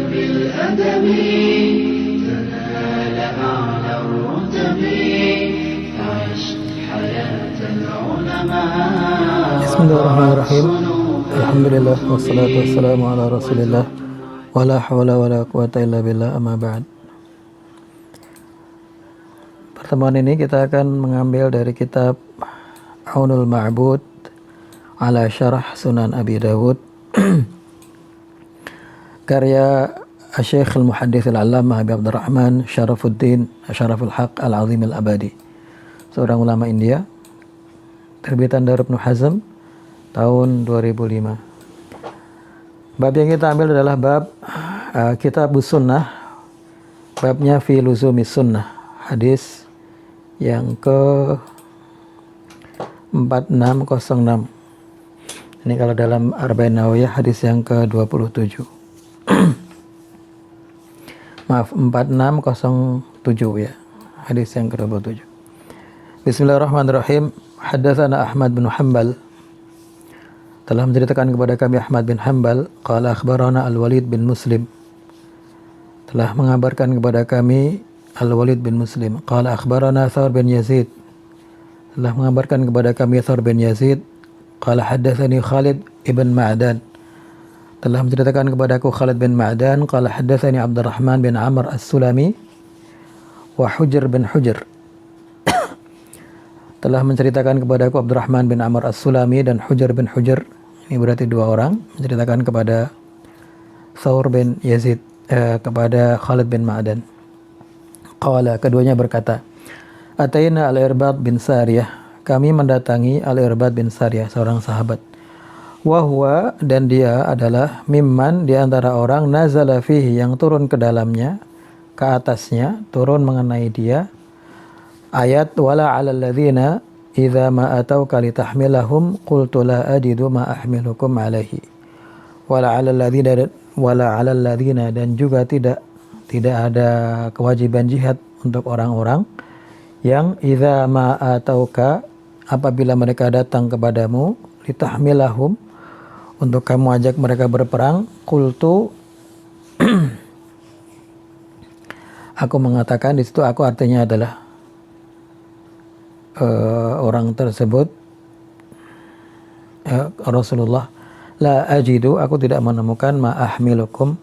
بالأدب تنال أعلى الرتب عش حياة العلماء. Bismillahirrahmanirrahim. Alhamdulillah wassalatu wassalamu ala Rasulillah wala haula wala quwata illa billah, amma ba'd. Pertemuan ini kita akan mengambil dari kitab Aunul Ma'bud ala Syarah Sunan Abi Dawud karya Syekh Al-Muhaddits Al-Allamah Abi Abdurrahman Syarafuddin Syaraful Haq Al-Azim Al-Abadi, seorang ulama India, terbitan dari Ibnu Hazm tahun 2005. Bab yang kita ambil adalah bab Kitabus Sunnah, babnya fi luzumis sunnah, hadis yang ke 4606. Ini kalau dalam Arba'in Nawawiyah hadis yang ke 27. Maaf, 4607 ya, hadis yang ke 27. Bismillahirrahmanirrahim. Haddatsana Ahmad bin Hanbal, telah menceritakan kepada kami Ahmad bin Hanbal, qala akhbarana Al-Walid bin Muslim, telah mengabarkan kepada kami Al-Walid bin Muslim, qala akhbarana Thawr bin Yazid, telah mengabarkan kepada kami Thawr bin Yazid, qala haddatsani Khalid ibn Ma'dan, telah menceritakan kepadaku Khalid bin Ma'dan, qala haddatsani Abdurrahman bin Amr As-Sulami wa Hujr bin Hujr, telah menceritakan kepadaku Abdurrahman bin Amr As-Sulami dan Hujr bin Hujr. Ini berarti dua orang menceritakan kepada Thawr bin Yazid, kepada Khalid bin Ma'dan. Qala, keduanya berkata, Ataina Al-Irbad bin Sariyah, kami mendatangi Al-Irbad bin Sariyah, seorang sahabat. Wahwa, dan dia adalah mimman, di antara orang nazala fihi, yang turun ke dalamnya, ke atasnya, turun mengenai dia ayat wala 'alal ladzina idza ma atauka litahmilahum qultu la ajidu ma ahmilukum alaihi wala 'alal ladzina, dan juga tidak ada kewajiban jihad untuk orang-orang yang idza ma atauka, apabila mereka datang kepadamu, litahmilahum, untuk kamu ajak mereka berperang, qultu aku mengatakan, di situ aku artinya adalah orang tersebut, Rasulullah, la ajidu, aku tidak menemukan, ma ahmilukum,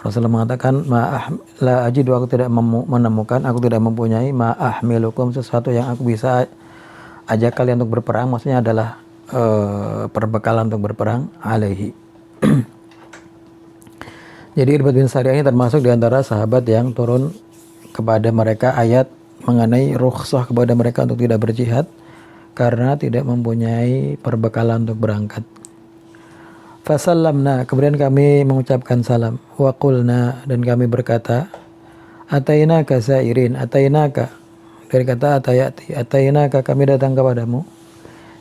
Rasulullah mengatakan la ajidu, aku tidak menemukan, aku tidak mempunyai, ma ahmilukum, sesuatu yang aku bisa ajak kalian untuk berperang, maksudnya adalah perbekalan untuk berperang, alaihi. Jadi Irbad bin Sariyah ini termasuk di antara sahabat yang turun kepada mereka ayat mengenai rukhsah kepada mereka untuk tidak berjihad karena tidak mempunyai perbekalan untuk berangkat. Fasallamna, kemudian kami mengucapkan salam. Wa qulna, dan kami berkata, atainaka zairin, atainaka, dari kata atayati, atainaka, kami datang kepadamu,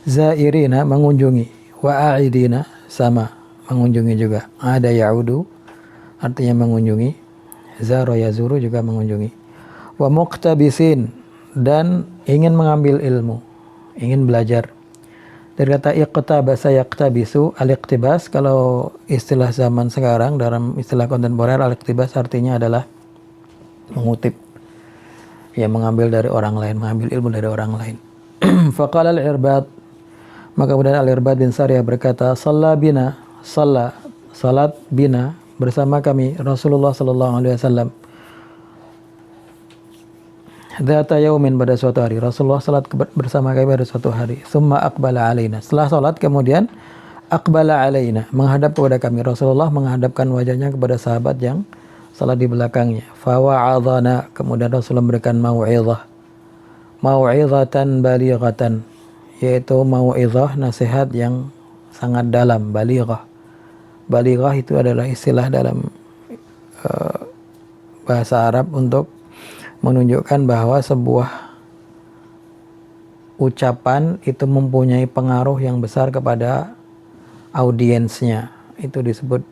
zairina, mengunjungi, wa a'idina, sama, mengunjungi juga, ada ya'udu, artinya mengunjungi, zara yazuru, juga mengunjungi, wa muqtabisin, dan ingin mengambil ilmu, ingin belajar. Dari kata iqtabasa yaqtabisu, al-iqtibas, kalau istilah zaman sekarang, dalam istilah kontemporer, al-iqtibas artinya adalah mengutip, ya, mengambil dari orang lain, mengambil ilmu dari orang lain. Faqala al-Irbad, maka kemudian Al-Irbad bin Sariyah berkata, salat bina, bersama kami Rasulullah sallallahu alaihi wasallam, dzata yaumin, pada suatu hari, Rasulullah salat bersama kami pada suatu hari. Tsumma aqbala alaina, setelah salat kemudian aqbala alaina, menghadap kepada kami. Rasulullah menghadapkan wajahnya kepada sahabat yang salat di belakangnya. Fa wa'adhana, kemudian Rasulullah memberikan mau'izatan balighatan, yaitu mau'izah, nasihat yang sangat dalam. Balighah itu adalah istilah dalam bahasa Arab untuk menunjukkan bahwa sebuah ucapan itu mempunyai pengaruh yang besar kepada audiensnya. Itu disebut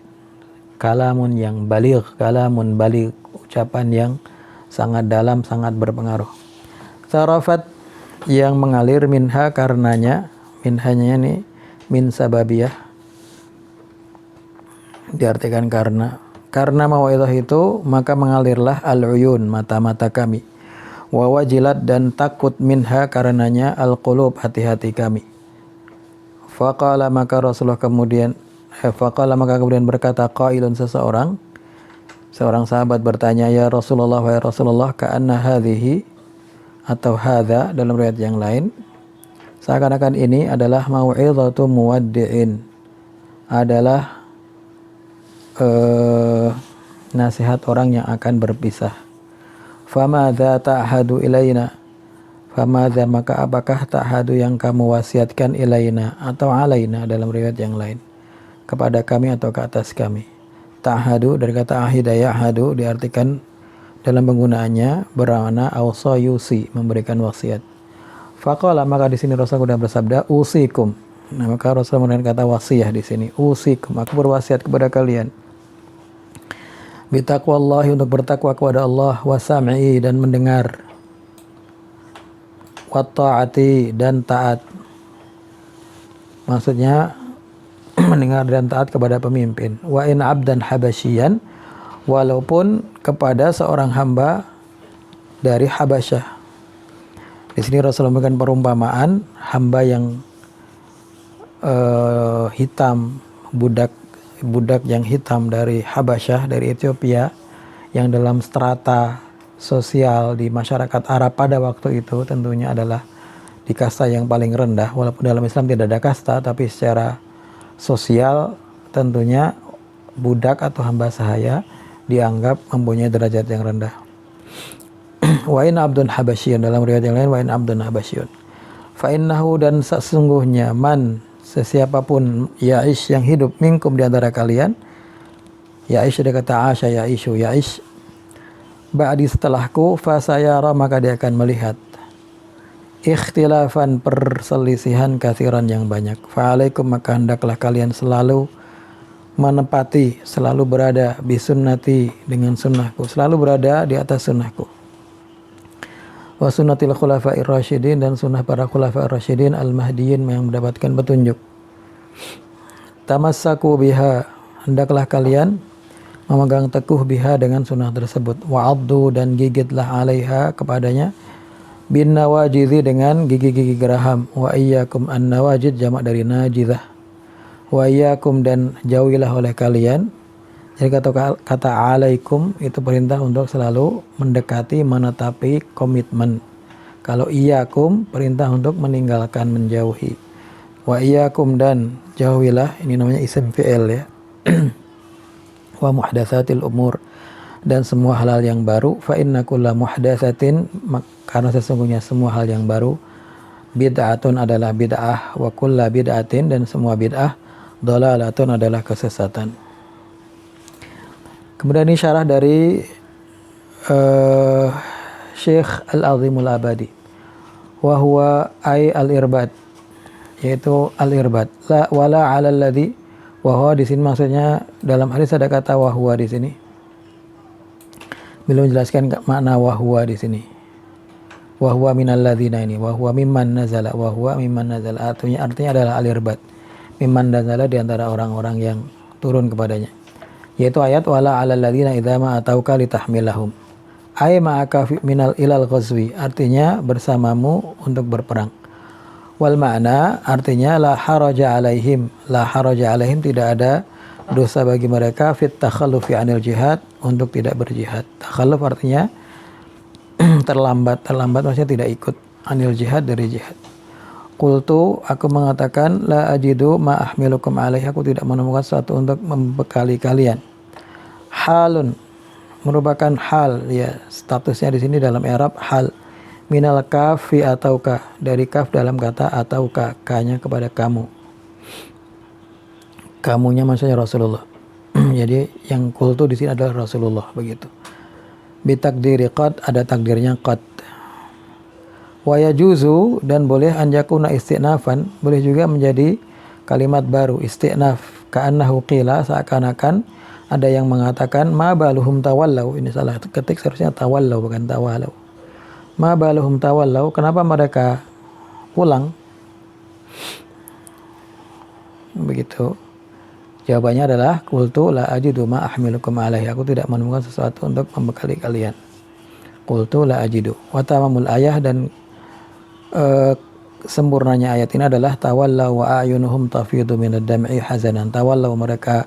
kalamun yang baligh, ucapan yang sangat dalam, sangat berpengaruh. Sarafat, yang mengalir, minha, karenanya, minhanya ini min sababiyah, diartikan karena karena mau'izah itu maka mengalirlah al-uyun, mata-mata kami, wa wajilat dan takut minha karenanya al-qulub, hati-hati kami. Faqala maka Rasulullah kemudian berkata qailun, seorang sahabat bertanya, ya Rasulullah, wahai Rasulullah, ka'anna hadhihi atau hadza dalam riwayat yang lain, seakan-akan ini adalah mau'izatu muwaddi'in, adalah nasihat orang yang akan berpisah. Famadza ta'hadu ilaina, famadza maka apakah ta'hadu yang kamu wasiatkan ilaina atau alaina dalam riwayat yang lain, kepada kami atau ke atas kami. Ta'hadu dari kata ahida ya'hadu diartikan dalam penggunaannya bermakna awsa yusi, memberikan wasiat. Faqala maka di sini Rasul sudah bersabda usikum. Nah, maka Rasul menggunakan kata wasiyah di sini. Usikum, aku berwasiat kepada kalian. Bitaqwallahi, untuk bertakwa kepada Allah, wasam'i dan mendengar, wa ta'ati dan taat. Maksudnya mendengar dan taat kepada pemimpin. Wa in abdan habasyian, walaupun kepada seorang hamba dari Habasyah. Di sini Rasulullah memberikan perumpamaan hamba yang hitam, budak yang hitam dari Habasyah, dari Ethiopia, yang dalam strata sosial di masyarakat Arab pada waktu itu tentunya adalah di kasta yang paling rendah. Walaupun dalam Islam tidak ada kasta, tapi secara sosial tentunya budak atau hamba sahaya dianggap mempunyai derajat yang rendah. Wa in abdun habasyun, dalam riwayat yang lain wa in abdun habasyun. Fa innahu, dan sesungguhnya man, sesiapapun, ya'ish yang hidup, minkum di antara kalian, ya'ish dari kata asya ya'ishu, ya'ish ba'di setelahku, fasayara maka dia akan melihat ikhtilafan, perselisihan, katsiran yang banyak. Fa'alaikum maka hendaklah kalian selalu menepati, selalu berada bisunnati, dengan sunnahku, selalu berada di atas sunnahku. Wa sunnatil khulafa'ir rasyidin, dan sunnah para khulafa'ir rasyidin al-mahdiyyin yang mendapatkan petunjuk. Tamassaku biha, hendaklah kalian memegang teguh biha dengan sunnah tersebut. Wa'addu, dan gigitlah alaiha kepadanya, bin nawajidhi dengan gigi-gigi geraham. Wa iyyakum, an nawajid jamak dari najidah. Wa iyyakum, dan jauhilah oleh kalian. Jadi kata alaikum itu perintah untuk selalu mendekati, menetapi komitmen. Kalau iyyakum perintah untuk meninggalkan, menjauhi. Wa iyyakum, dan jauhilah, ini namanya isim fi'il ya. Wa muhdatsatil umur, dan semua hal yang baru. Fa inna kulla muhdatsatin, karena sesungguhnya semua hal yang baru, bid'atun adalah bid'ah, wa kulla bid'atin, dan semua bid'ah, dhalalatun adalah kesesatan. Kemudian ini syarah dari Syekh Al-Azimul Abadi. Wa huwa ay al-irbad, yaitu al-irbad. La wala 'alal ladzi, wa huwa di sini maksudnya dalam hadis ada kata wa huwa di sini. Belum jelaskan makna wa huwa di sini. Wa huwa minal ladzina, ini wa huwa mimman nazala, wa huwa mimman nazala. Artinya adalah al-irbad. Mimman nazala, di antara orang-orang yang turun kepadanya. Yaitu ayat wala 'alal ladzina idza ma atauka litahmilahum. Ay ma'aka minal ilal ghazwi, artinya bersamamu untuk berperang. Wal ma'na, artinya la haraja alaihim, tidak ada dosa bagi mereka fit takhallufi anil jihad, untuk tidak berjihad. Takhalluf artinya terlambat maksudnya tidak ikut, anil jihad, dari jihad. Qultu, aku mengatakan la ajidu ma ahmilukum alaihi, aku tidak menemukan sesuatu untuk membekali kalian. Halun, merupakan hal ya, statusnya di sini dalam i'rab hal. Minal kafi atauka, dari kaf dalam kata atauka, kanya kepada kamu. Kamunya maksudnya Rasulullah. Jadi yang qultu di sini adalah Rasulullah, begitu. Bitakdiri qad, ada takdirnya qad. Wa yajuzu, dan boleh anjakuna istinafan, boleh juga menjadi kalimat baru, istinaf. Ka'annahu qila, seakan-akan ada yang mengatakan ma baluhum tawallau, ini salah ketik, seharusnya tawallau bukan tawalau. Ma baluhum tawallau, kenapa mereka pulang? Begitu. Jawabannya adalah qultu la ajidu ma ahmilukum alaihi. Aku tidak menemukan sesuatu untuk membekali kalian. Qultu la ajidu. Wa tamamul ayah, dan sempurnanya ayat ini adalah tawallaw wa a'yunuhum tafidu minad dam'i hazanan. Tawallaw, mereka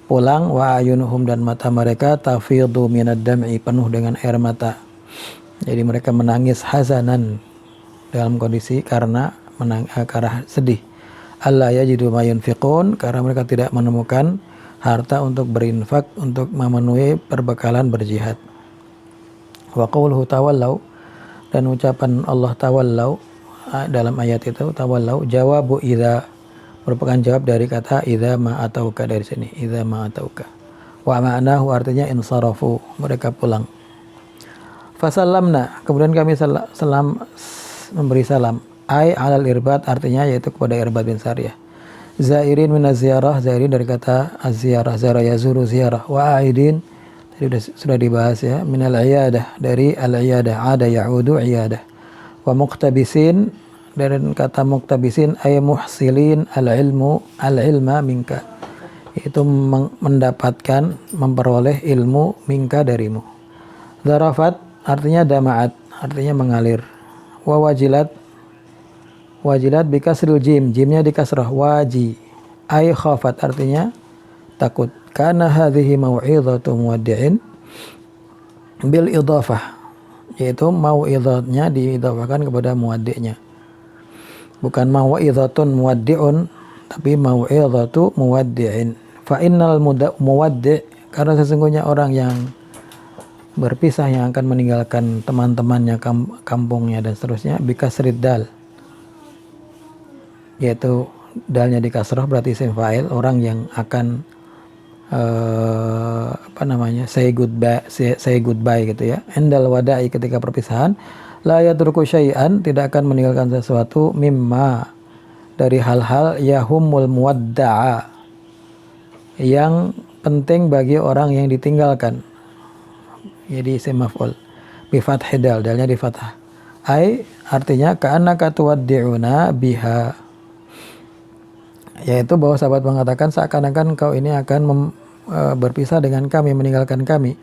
pulang, wa a'yunuhum, dan mata mereka tafidu minad dam'i, penuh dengan air mata. Jadi mereka menangis hazanan, dalam kondisi karena sedih. Allah yajidu ma yunfiqun, karena mereka tidak menemukan harta untuk berinfak, untuk memenuhi perbekalan berjihad. Wa qawluhu tawallaw, dan ucapan Allah tawallaw dalam ayat itu, tawallaw jawabu idza, merupakan jawab dari kata idza ma atauka, dari sini idza ma atauka. Wa ma'nahu, artinya insarafu, mereka pulang. Fasallamna, kemudian kami memberi salam. Ai alal irbad, artinya yaitu kepada Irbad bin Sariyah. Zairin minaz ziyarah, zairin dari kata az-ziyarah, zara yazuru ziyarah. Wa aidin, tadi sudah dibahas ya, minal iyadah, dari al-iyadah, ada ya'udu iyadah. Wa muqtabisin, dari kata muqtabisin ay muhsilin al-ilma minka, itu mendapatkan, memperoleh ilmu minka, darimu. Zarafat, artinya dama'at, artinya mengalir. Wa wajilat bikasril jim, jimnya dikasrah, waji ay khafat, artinya takut. Kana hadhihi mau'izatu muwaddi'in bil idhafah, yaitu mau'izatnya diidhafahkan kepada muwaddi'nya, bukan mau'izatun muwaddi'un, tapi mau'izatu muwaddi'in. Fa innal muwaddi', karena sesungguhnya orang yang berpisah, yang akan meninggalkan teman-temannya, kampungnya dan seterusnya, bikasrid dal, yaitu dalnya dikasrah, berarti isim fa'il, orang yang akan say goodbye gitu ya. Endal wada'i, ketika perpisahan, la yatruku syai'an, tidak akan meninggalkan sesuatu, mimma, dari hal-hal, yahumul muwadda'a, yang penting bagi orang yang ditinggalkan. Jadi isim maf'ul bi fathhi dal, dalnya di fathah. Ai, artinya ka'annaka tuwaddi'una biha, yaitu bahwa sahabat mengatakan seakan-akan kau ini akan berpisah dengan kami, meninggalkan kami.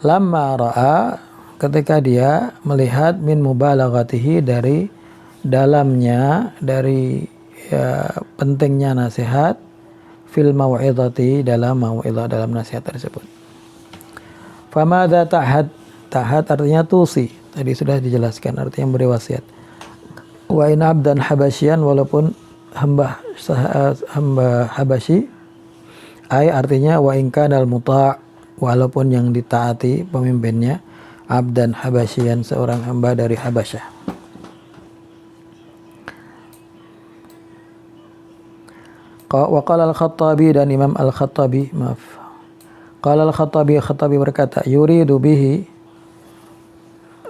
Lamma ra'a, ketika dia melihat, min mubalaghatihi, dari dalamnya, dari pentingnya nasihat, fil mau'izati, dalam mau'izah, dalam nasihat tersebut. Famadza ta'had, ta'had artinya tusi, tadi sudah dijelaskan, artinya memberi wasiat. Wa in abdan habasyian, walaupun hamba Habasyi, ay artinya wa in kanal muta', walaupun yang ditaati pemimpinnya, abdan habasyian, seorang hamba dari Habasyah. Wa qala al-Khattabi, dan Imam al-Khattabi, qala al-Khattabi, Khattabi berkata, yuridu bihi,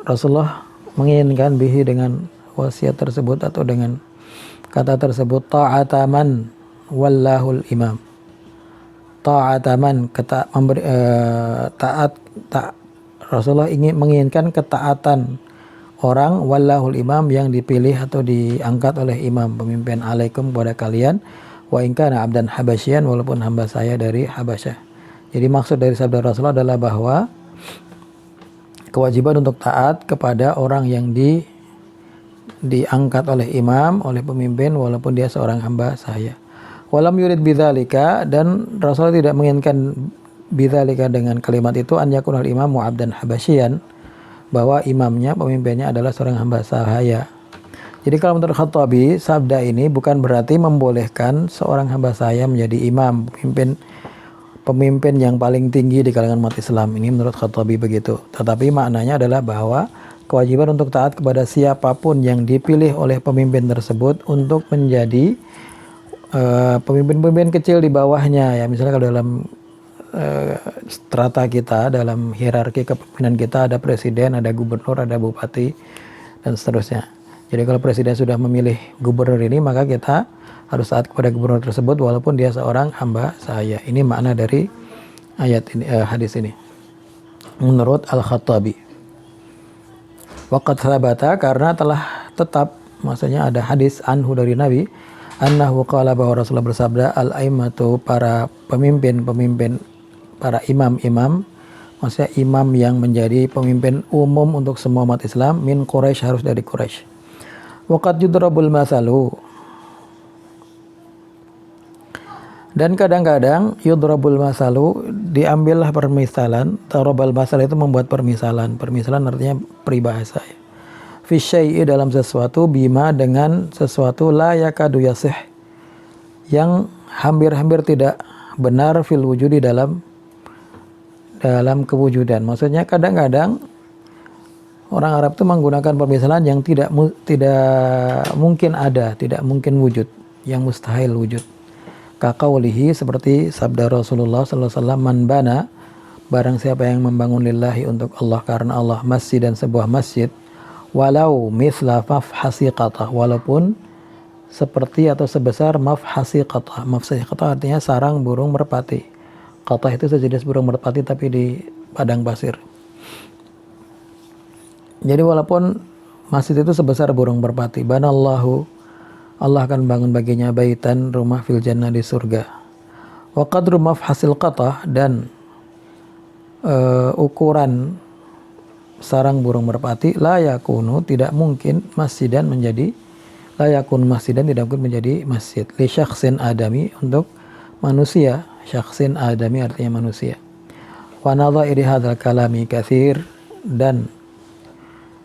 Rasulullah menginginkan bihi, dengan wasiat tersebut atau dengan kata tersebut, ta'ataman wallahul imam. Ta'ataman, taat, Rasulullah menginginkan ketaatan orang, wallahul imam, yang dipilih atau diangkat oleh imam, pemimpin, alaikum, kepada kalian, wa in kana abdan habasyian, walaupun hamba saya dari Habasyah. Jadi maksud dari sabda Rasulullah adalah bahwa kewajiban untuk taat kepada orang yang diangkat oleh imam, oleh pemimpin, walaupun dia seorang hamba saya. Walam yurid bidzalika, dan Rasulullah tidak menginginkan bidzalika, dengan kalimat itu, an yakunal imamu abdan habasyian, bahwa imamnya, pemimpinnya adalah seorang hamba sahaya. Jadi kalau menurut Khattabi, sabda ini bukan berarti membolehkan seorang hamba sahaya menjadi imam, pemimpin yang paling tinggi di kalangan umat Islam. Ini menurut Khattabi begitu. Tetapi maknanya adalah bahwa kewajiban untuk taat kepada siapapun yang dipilih oleh pemimpin tersebut untuk menjadi pemimpin-pemimpin kecil di bawahnya, ya. Misalnya kalau dalam strata kita, dalam hierarki kepemimpinan kita, ada presiden, ada gubernur, ada bupati, dan seterusnya. Jadi kalau presiden sudah memilih gubernur ini, maka kita harus taat kepada gubernur tersebut walaupun dia seorang hamba sahaya. Ini makna dari ayat ini, hadis ini, menurut Al-Khattabi. Waqad thabata, karena telah tetap, maksudnya ada hadis anhu dari Nabi, annahu qala, bahwa Rasulullah bersabda, al-aimatu, para pemimpin-pemimpin, para imam-imam, maksudnya imam yang menjadi pemimpin umum untuk semua umat Islam, min Quraisy, harus dari Quraisy. Waqad yudrabul masalu, dan kadang-kadang yudrabul masalu, diambillah permisalan. Darabal masal itu membuat permisalan. Permisalan artinya peribahasa ya. Fi syai'i, dalam sesuatu, bima, dengan sesuatu, la yakadu yasih, yang hampir-hampir tidak benar, fil wujudi, dalam kewujudan. Maksudnya kadang-kadang orang Arab itu menggunakan permisalan yang tidak mungkin ada, tidak mungkin wujud, yang mustahil wujud. Kaqaulihi, seperti sabda Rasulullah sallallahu alaihi wasallam, man bana, barang siapa yang membangun lillahi, untuk Allah, karena Allah, masjid, dan sebuah masjid, walau mithla mafhasiqatah, walaupun seperti atau sebesar mafhasiqatah. Mafhasiqatah artinya sarang burung merpati. Qatah itu sejenis burung merpati tapi di padang pasir. Jadi walaupun masjid itu sebesar burung merpati, banallahu, Allah akan bangun baginya baitan, rumah, fil jannah, di surga. Wa qadru mafhasil qatah, dan ukuran sarang burung merpati, la yakunu, tidak mungkin, masjidan, menjadi, la yakun masjidan, tidak mungkin menjadi masjid, li syakhsin adami, untuk manusia. Syakhsin adami artinya manusia. Wa nadhairi hadzal kalami katsir, dan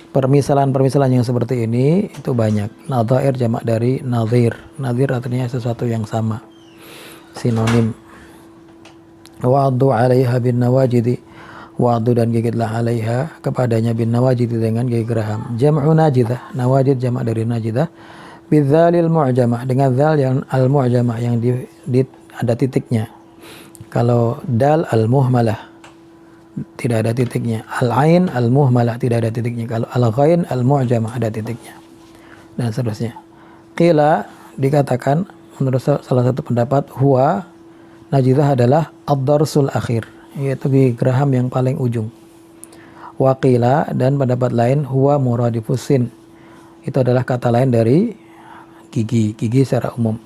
permisalan-permisalan yang seperti ini itu banyak. Nadhair jamak dari nadhir. Nadhir artinya sesuatu yang sama, sinonim. Wa'addu 'alaiha bin nawajidi, wa'addu, dan gigitlah 'alaiha, kepadanya, bin nawajidi, dengan gigi geraham. Jam'u najidah, nawajid jamak dari najidah, bidzalil mu'jamah, dengan dzal yang al-mu'jamah, yang ada titiknya. Kalau dal al-muhmalah, tidak ada titiknya. Al-ain al-muhmalah, tidak ada titiknya. Kalau al-ghain al-mu'jamah, ada titiknya, dan seterusnya. Qila, dikatakan menurut salah satu pendapat, huwa, najidah adalah ad-darsul akhir, yaitu gigi geraham yang paling ujung. Waqila, dan pendapat lain, huwa muradifusin, itu adalah kata lain dari gigi secara umum.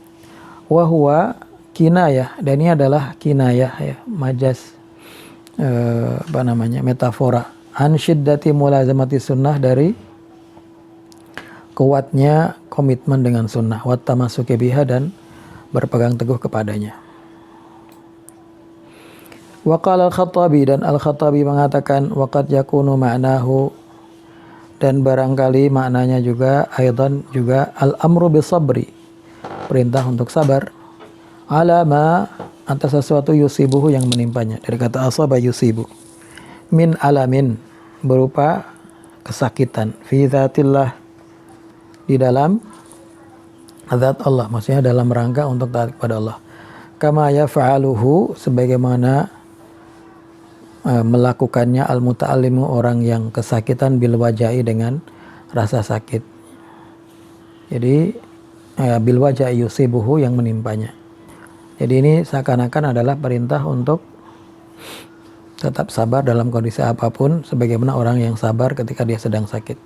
Wa huwa kinayah, dan ini adalah kinayah ya, majas, metafora, an syiddati mulazamati sunnah, dari kuatnya komitmen dengan sunnah, wat tamassuki biha, dan berpegang teguh kepadanya. Wa qala al-Khattabi, dan al-Khattabi mengatakan, waqad yakunu ma'nahu, dan barangkali maknanya juga, aidan juga, al-amru bisabri, perintah untuk sabar, ala ma, atas sesuatu, yusibuhu, yang menimpanya, dari kata asaba yusibu, min alamin, berupa kesakitan, fi dzatillah, di dalam zat Allah, maksudnya dalam rangka untuk taat kepada Allah. Kama yaf'aluhu, sebagaimana melakukannya al-muta'allimu, orang yang kesakitan, bil wajai, dengan rasa sakit. Jadi bil wajai yusibuhu, yang menimpanya. Jadi ini seakan-akan adalah perintah untuk tetap sabar dalam kondisi apapun, sebagaimana orang yang sabar ketika dia sedang sakit.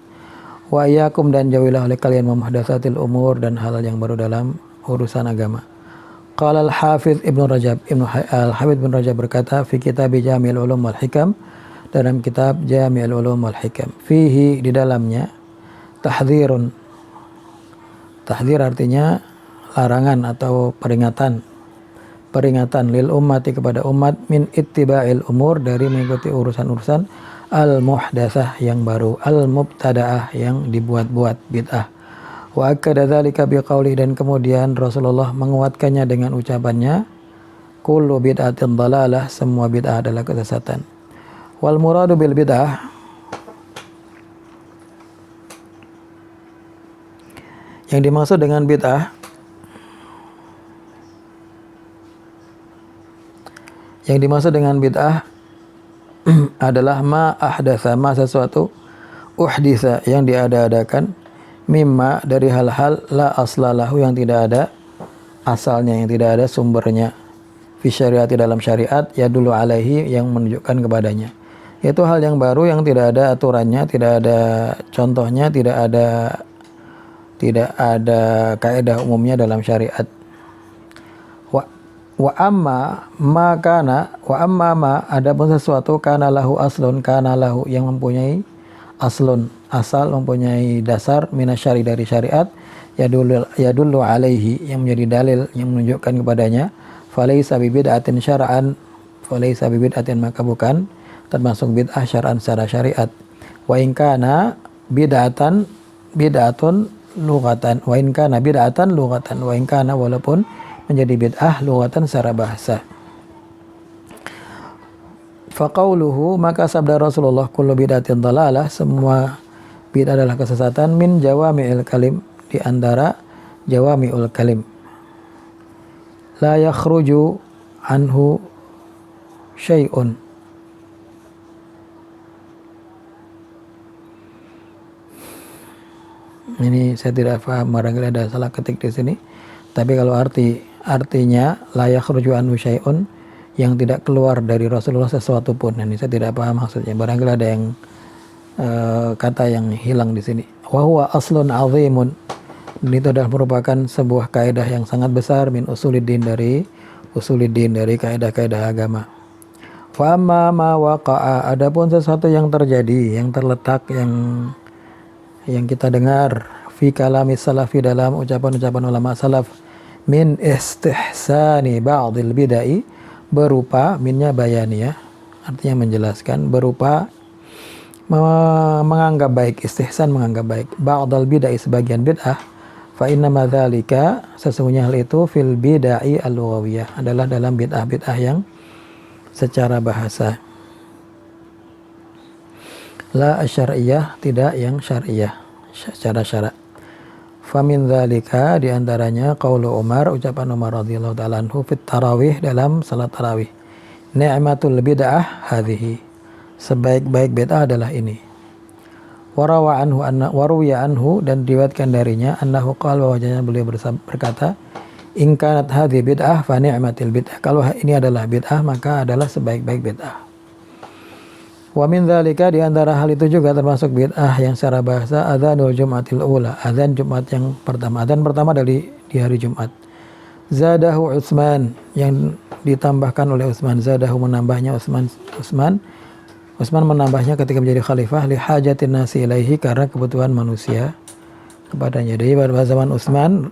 Wa iyyakum, dan jauhilah oleh kalian, muhdatsatil umur, dan hal yang baru dalam urusan agama. Qala al-Hafidz Ibnu Rajab, al-Hafidz Ibnu Rajab berkata, fi kitab Jami'ul Ulum wal Hikam, dalam kitab Jami'ul Ulum wal Hikam, fihi, di dalamnya, tahdzirun, tahdzir artinya larangan atau peringatan lil ummati, kepada umat, min ittiba'il umur, dari mengikuti urusan-urusan, al-muhdatsah, yang baru, al-mubtada'ah, yang dibuat-buat, bid'ah. Wa akkada dzalika biqauli, dan kemudian Rasulullah menguatkannya dengan ucapannya, kullu bid'atin dhalalah, semua bid'ah adalah kesesatan. Wal muradu bil bid'ah, yang dimaksud dengan bid'ah, adalah ma ahdatsa, ma sesuatu, uhditsa, yang diada-adakan, mimma, dari hal-hal, la aslalahu, yang tidak ada asalnya, yang tidak ada sumbernya, fi syariati, dalam syariat, yadullu alaihi, yang menunjukkan kepadanya, yaitu hal yang baru yang tidak ada aturannya, tidak ada contohnya, tidak ada tidak ada kaidah umumnya dalam syariat. Wa amma ma adapun sesuatu kana lahu aslun, kana lahu yang mempunyai aslun, asal, mempunyai dasar, minasyari dari syariat, yadullu alaihi yang menjadi dalil yang menunjukkan kepadanya, falaysa bid'atin syar'an, falaysa bid'atin maka bukan termasuk bid'ah syar'an secara syariat. Wa in kana bid'atun lughatan, wa in kana bid'atan lughatan, wa in kana walaupun menjadi bid'ah lughatan secara bahasa. Faqauluhu maka sabda Rasulullah kullu bid'atin dhalalah, semua bid'ah adalah kesesatan, min jawami'il kalim, di antara jawami'ul kalim, la yakhruju anhu syai'un. Ini saya tidak paham, barangkali ada salah ketik di sini. Tapi kalau artinya la yakhruju anhu syai'un, yang tidak keluar dari Rasulullah sesuatu pun. Ini saya tidak paham maksudnya. Barangkali ada yang kata yang hilang di sini. Wa huwa aslun azimun. Ini itu adalah merupakan sebuah kaidah yang sangat besar min usuliddin, dari kaidah-kaidah agama. Fa amma ma waqa'a, adapun sesuatu yang terjadi, yang terletak, yang kita dengar fi kalami salafi, dalam ucapan-ucapan ulama salaf, min istihsani ba'dil bid'ah, berupa minnya bayaniyah, artinya menjelaskan, berupa menganggap baik, istihsan menganggap baik, ba'dal bid'ah sebagian bid'ah, fa inna madzalika sesungguhnya hal itu fil bid'ah al-lughawiyah, adalah dalam bid'ah yang secara bahasa, la asyariyah, tidak yang syariah secara syarak. Famin dzalika, di antaranya qaulu Umar, ucapan Umar radhiyallahu taala anhu fit tarawih, dalam salat tarawih, ni'matul bid'ah hadhihi, sebaik-baik bid'ah adalah ini. Waruya anhu, dan diriwayatkan darinya, annahu qala, bahwasanya beliau berkata, in kanat hadhihi bid'ah fa ni'matil bid'ah, kalau ini adalah bid'ah maka adalah sebaik-baik bid'ah. Wa min dzalika, di antara hal itu juga termasuk bid'ah yang secara bahasa, adzanul jum'atil ula, azan Jumat yang pertama, azan pertama di hari Jumat. Zadahu Utsman, yang ditambahkan oleh Utsman, zadahu menambahnya Utsman menambahnya ketika menjadi khalifah, li hajatin nasi ilaihi, karena kebutuhan manusia kepadanya. Jadi pada zaman Utsman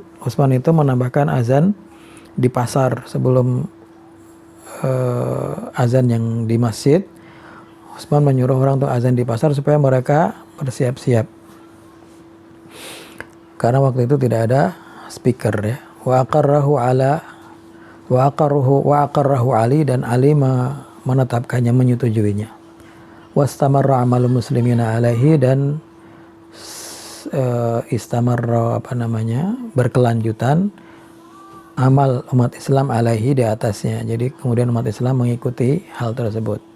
itu menambahkan azan di pasar sebelum azan yang di masjid. Utsman menyuruh orang untuk azan di pasar supaya mereka bersiap-siap, karena waktu itu tidak ada speaker ya. Wa aqarrahu Ali, dan Ali menetapkannya, menyetujuinya. Wastamarra amalul muslimina alaihi, dan istamarra berkelanjutan amal umat Islam alaihi, di atasnya. Jadi kemudian umat Islam mengikuti hal tersebut.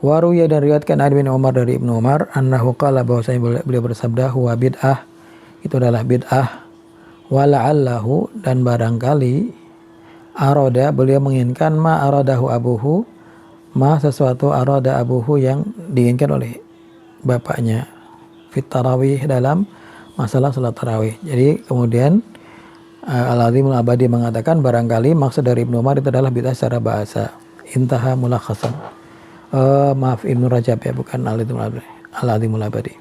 Waruya, dan riwayatkan bin Umar, dari Ibnu Umar, annahu qala, bahwasanya beliau bersabda, huwa bid'ah, itu adalah bid'ah, wala'allahu, dan barangkali, aroda, beliau menginginkan, ma aradahu abuhu, sesuatu arada abuhu yang diinginkan oleh bapaknya, fit tarawih, dalam masalah salat tarawih. Jadi kemudian Al-Azimul Abadi mengatakan, barangkali maksud dari Ibnu Umar itu adalah bid'ah secara bahasa. Intaha mulakhasan. Maaf, Ibnu Rajab ya, bukan Al-Azimul Abadi.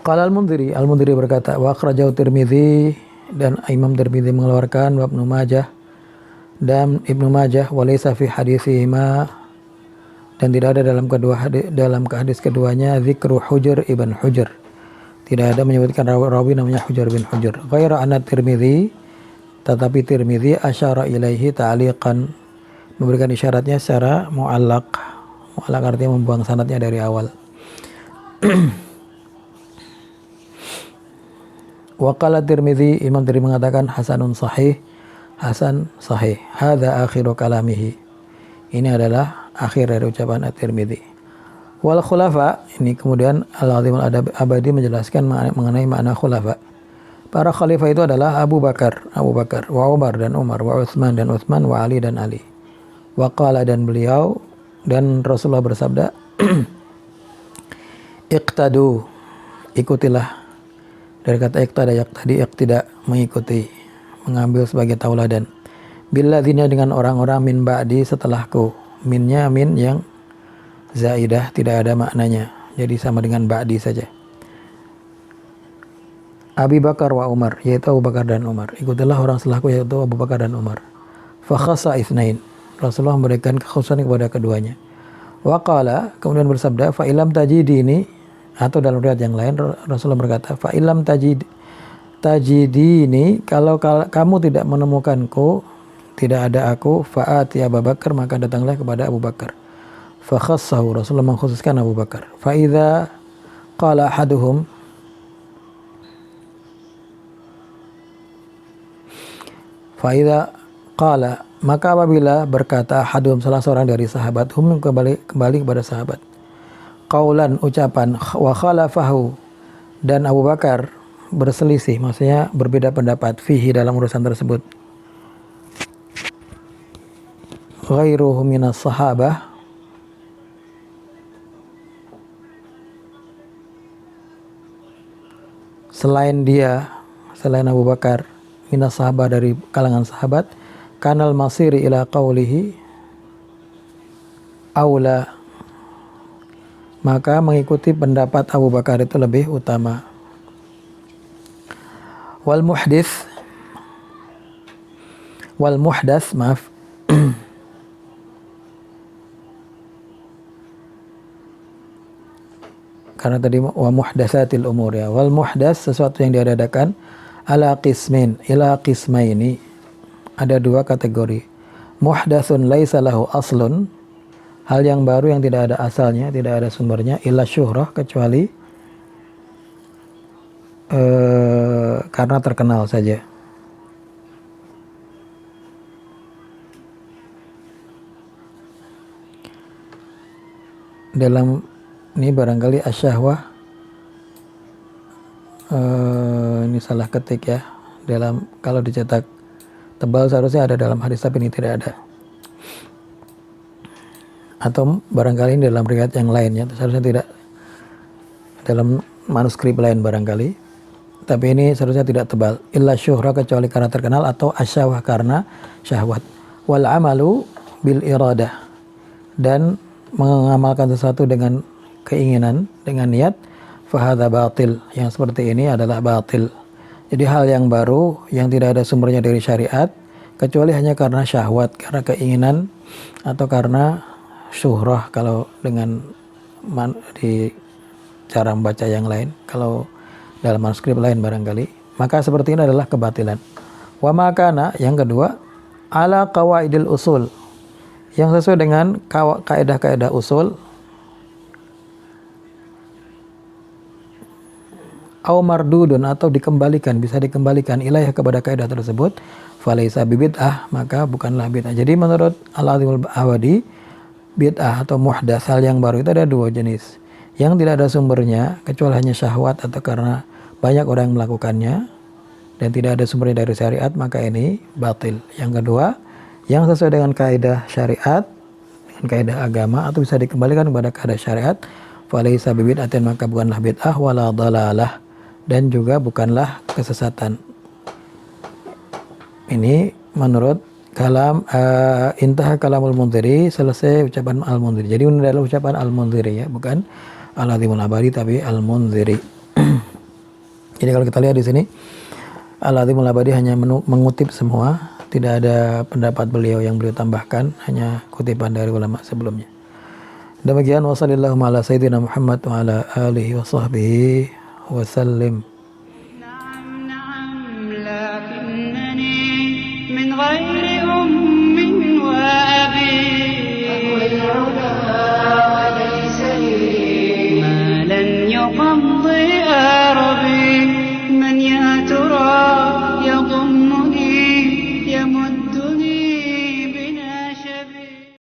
Qala Al-Mundhiri berkata, wa akhrajahu Tirmidzi, dan Imam Tirmidzi mengeluarkan, wa Ibnu Majah, dan Ibnu Majah, wa laysa fi haditsihima, dan tidak ada dalam hadis keduanya, zikru Hujr ibn Hujr, tidak ada menyebutkan rawi namanya Hujr bin Hujr. Ghaira anna Tirmidzi, tetapi Tirmidzi asyara ilaihi ta'liqan, memberikan isyaratnya secara mu'allaq. Mu'allaq artinya membuang sanadnya dari awal. Wa qala Tirmidzi, Imam Tirmidzi mengatakan, hasanun sahih, hasan sahih. Hadza akhiru kalamihi, ini adalah akhir dari ucapan At-Tirmidzi. Wal khulafa, ini kemudian Al-Azimul Abadi menjelaskan mengenai makna khulafa. Para khalifah itu adalah Abu Bakar, wa Umar dan Umar, wa Utsman dan Utsman, wa Ali dan Ali. Wa qala, dan beliau, dan Rasulullah bersabda, iqtadu, ikutilah, Dari kata iqtada yaqtadi, iqtida mengikuti, mengambil sebagai tauladan. Billadzina dengan orang-orang min ba'di setelahku. Minnya min yang zaidah, tidak ada maknanya. Jadi sama dengan ba'di saja. Abi Bakar wa Umar, yaitu Abu Bakar dan Umar. Ikutilah orang setelahku, yaitu Abu Bakar dan Umar. Fakhasa itsnain. Rasulullah memberikan kekhususan kepada keduanya. Wa qala, kemudian bersabda, fa ilam tajidini, atau dalam riwayat yang lain Rasulullah berkata, fa ilam tajidini, kalau kamu tidak menemukanku, tidak ada aku, fa'ati Abu Bakar, maka datanglah kepada Abu Bakar. Fa khassahu, Rasulullah mengkhususkan Abu Bakar. Fa idza qala ahaduhum, fa idza qala, maka apabila berkata hadum, salah seorang dari sahabat, hum kembali kepada sahabat, qaulan, ucapan, wa khalafahu, dan Abu Bakar berselisih, maksudnya berbeda pendapat, fihi, dalam urusan tersebut, ghairuhu minas sahabah, selain Abu Bakar, minas sahabah, dari kalangan sahabat, kanal masiri ila qawlihi aula, maka mengikuti pendapat Abu Bakar itu lebih utama. Wal muhdas, maaf, karena tadi wa muhdatsatil umur, ya. Wal muhdas, sesuatu yang diadakan, ala qismin, ila qismaini, ada dua kategori. Muhdatsun laisa lahu aslun, hal yang baru yang tidak ada asalnya, tidak ada sumbernya, illa syuhrah, kecuali karena terkenal saja. Dalam ini barangkali asyahwah, ini salah ketik ya. Dalam, kalau dicetak tebal seharusnya ada dalam hadis, tapi ini tidak ada. Atau barangkali ini dalam riwayat yang lainnya, seharusnya tidak dalam manuskrip lain barangkali, tapi ini seharusnya tidak tebal. Illa syuhra, kecuali karena terkenal, atau asyawah, karena syahwat. Wal amalu bil iradah, dan mengamalkan sesuatu dengan keinginan, dengan niat, fahadha batil, yang seperti ini adalah batil. Jadi hal yang baru yang tidak ada sumbernya dari syariat, kecuali hanya karena syahwat, karena keinginan, atau karena syuhrah kalau dengan di cara membaca yang lain, kalau dalam manuskrip lain barangkali, maka seperti ini adalah kebatilan. Wa makana, yang kedua, ala qawaidil usul, yang sesuai dengan kaidah-kaidah usul, au mardudun, atau dikembalikan, bisa dikembalikan ilaih, kepada kaidah tersebut, falaisa bid'ah, maka bukanlah bid'ah. Jadi menurut Al-Azimul Awadi, bid'ah atau muhdas, hal yang baru, itu ada dua jenis. Yang tidak ada sumbernya, kecuali hanya syahwat atau karena banyak orang yang melakukannya, dan tidak ada sumbernya dari syariat, maka ini batil. Yang kedua, yang sesuai dengan kaidah syariat, dengan kaidah agama, atau bisa dikembalikan kepada kaidah syariat, falaisa bid'atin, maka bukanlah bid'ah, wala dhalalah, dan juga bukanlah kesesatan. Ini menurut kalam intah kalamul Mundhiri, selesai ucapan Al-Mundhiri. Jadi ini adalah ucapan Al-Mundhiri, ya, bukan Al-Azimul Abadi, tapi Al-Mundhiri. Jadi kalau kita lihat di sini, Al-Azimul Abadi hanya mengutip semua, tidak ada pendapat beliau yang beliau tambahkan, hanya kutipan dari ulama sebelumnya. Demikian, wa sallallahu ala sayyidina Muhammad wa ala alihi wa sahbihi wa sallim.